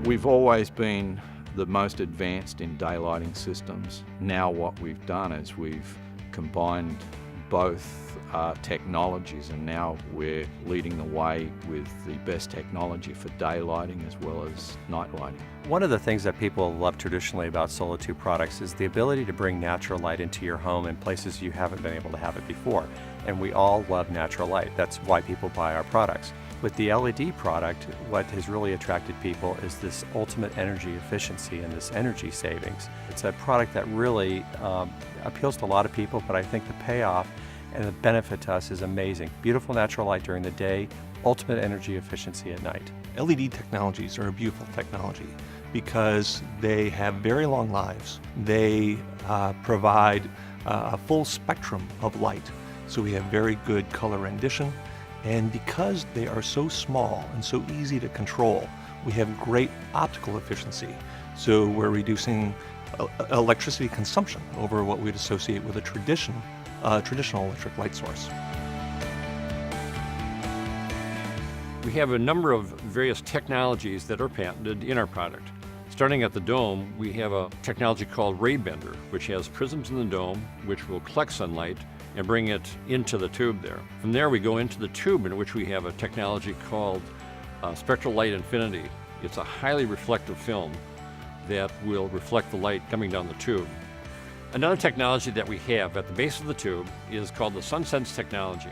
We've always been the most advanced in daylighting systems. Now what we've done is we've combined both technologies, and now we're leading the way with the best technology for daylighting as well as night lighting. One of the things that people love traditionally about Solatube products is the ability to bring natural light into your home in places you haven't been able to have it before. And we all love natural light. That's why people buy our products. With the LED product, what has really attracted people is this ultimate energy efficiency and this energy savings. It's a product that really appeals to a lot of people, but I think the payoff and the benefit to us is amazing. Beautiful natural light during the day, ultimate energy efficiency at night. LED technologies are a beautiful technology because they have very long lives. They provide a full spectrum of light. So we have very good color rendition. And because they are so small and so easy to control, we have great optical efficiency. So we're reducing electricity consumption over what we'd associate with a traditional electric light source. We have a number of various technologies that are patented in our product. Starting at the dome, we have a technology called ray bender, which has prisms in the dome, which will collect sunlight and bring it into the tube there. From there, we go into the tube, in which we have a technology called Spectralight Infinity. It's a highly reflective film that will reflect the light coming down the tube. Another technology that we have at the base of the tube is called the SunSense technology.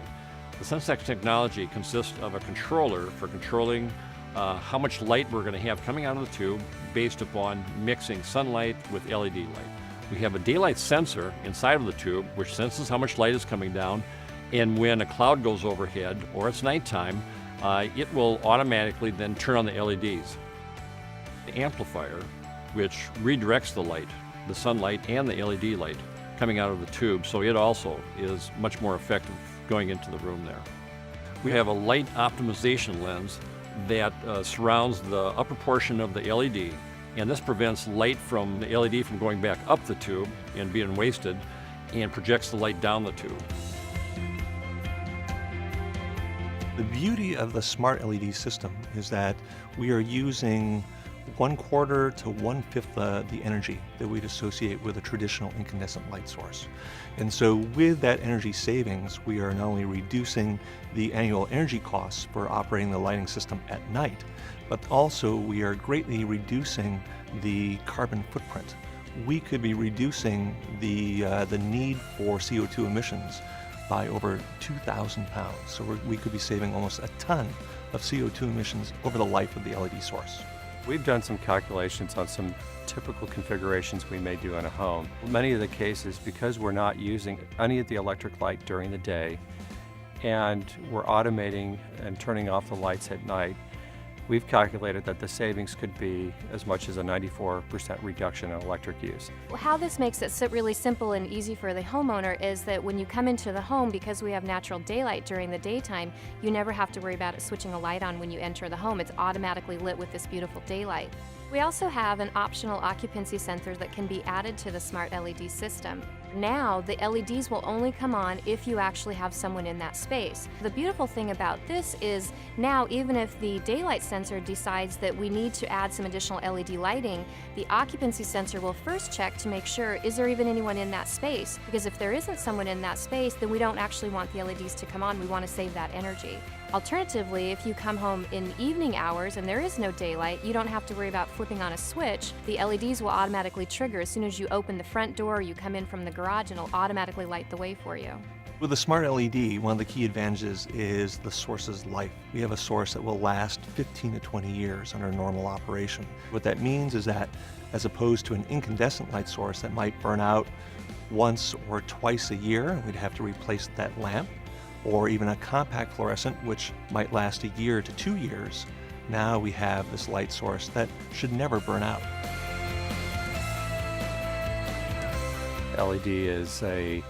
The SunSense technology consists of a controller for controlling how much light we're going to have coming out of the tube based upon mixing sunlight with LED light. We have a daylight sensor inside of the tube which senses how much light is coming down, and when a cloud goes overhead or it's nighttime, it will automatically then turn on the LEDs. The amplifier, which redirects the light, the sunlight and the LED light coming out of the tube, so it also is much more effective going into the room there. We have a light optimization lens that surrounds the upper portion of the LED, and this prevents light from the LED from going back up the tube and being wasted, and projects the light down the tube. The beauty of the smart LED system is that we are using 1/4 to 1/5 the energy that we'd associate with a traditional incandescent light source. And so with that energy savings, we are not only reducing the annual energy costs for operating the lighting system at night, but also we are greatly reducing the carbon footprint. We could be reducing the need for CO2 emissions by over 2,000 pounds. So we could be saving almost a ton of CO2 emissions over the life of the LED source. We've done some calculations on some typical configurations we may do in a home. Many of the cases, because we're not using any of the electric light during the day and we're automating and turning off the lights at night, we've calculated that the savings could be as much as a 94% reduction in electric use. How this makes it really simple and easy for the homeowner is that when you come into the home, because we have natural daylight during the daytime, you never have to worry about it switching a light on when you enter the home. It's automatically lit with this beautiful daylight. We also have an optional occupancy sensor that can be added to the smart LED system. Now, the LEDs will only come on if you actually have someone in that space. The beautiful thing about this is now, even if the daylight sensor decides that we need to add some additional LED lighting, the occupancy sensor will first check to make sure, is there even anyone in that space? Because if there isn't someone in that space, then we don't actually want the LEDs to come on. We want to save that energy. Alternatively, if you come home in evening hours and there is no daylight, you don't have to worry about flipping on a switch. The LEDs will automatically trigger as soon as you open the front door or you come in from the garage, and it'll automatically light the way for you. With the smart LED, one of the key advantages is the source's life. We have a source that will last 15 to 20 years under normal operation. What that means is that as opposed to an incandescent light source that might burn out once or twice a year, we'd have to replace that lamp, or even a compact fluorescent, which might last a year to 2 years. Now we have this light source that should never burn out. LED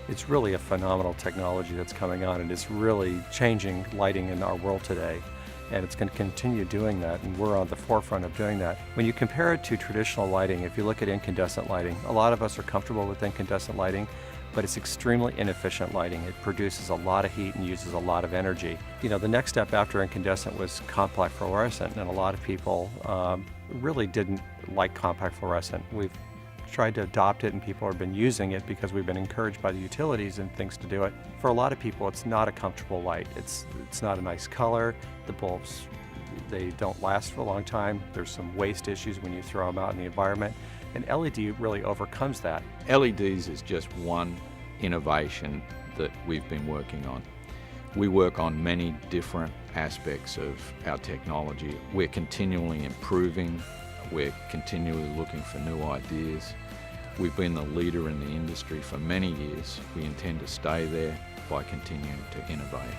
it's really a phenomenal technology that's coming on, and it's really changing lighting in our world today. And it's going to continue doing that, and we're on the forefront of doing that. When you compare it to traditional lighting, if you look at incandescent lighting, a lot of us are comfortable with incandescent lighting, but it's extremely inefficient lighting. It produces a lot of heat and uses a lot of energy. You know, the next step after incandescent was compact fluorescent, and a lot of people really didn't like compact fluorescent. We've tried to adopt it and people have been using it because we've been encouraged by the utilities and things to do it. For a lot of people, it's not a comfortable light. It's not a nice color. The bulbs, they don't last for a long time. There's some waste issues when you throw them out in the environment. And LED really overcomes that. LEDs is just one innovation that we've been working on. We work on many different aspects of our technology. We're continually improving. We're continually looking for new ideas. We've been the leader in the industry for many years. We intend to stay there by continuing to innovate.